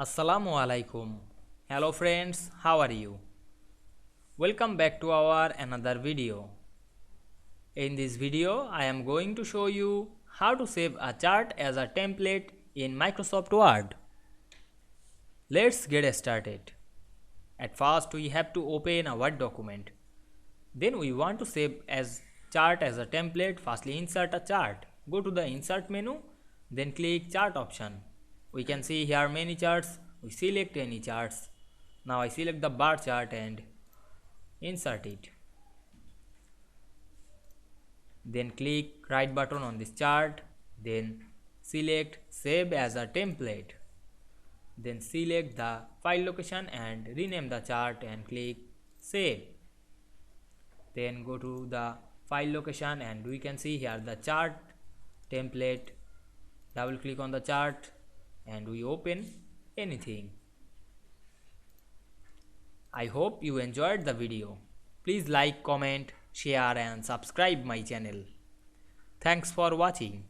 Assalamu Walaikum. Hello friends, how are you? Welcome back to our another video. In this video, I am going to show you how to save a chart as a template in Microsoft Word. Let's get started. At first, we have to open a Word document. Then we want to save as chart as a template. Firstly, insert a chart. Go to the insert menu, then click chart option. We can see here many charts. We select any charts. Now I select the bar chart and insert it. Then click right button on this chart. Then select save as a template. Then select the file location and rename the chart and click save. Then go to the file location and we can see here the chart template. Double click on the chart and we open anything. I hope you enjoyed the video. Please like, comment, share and subscribe my channel. Thanks for watching.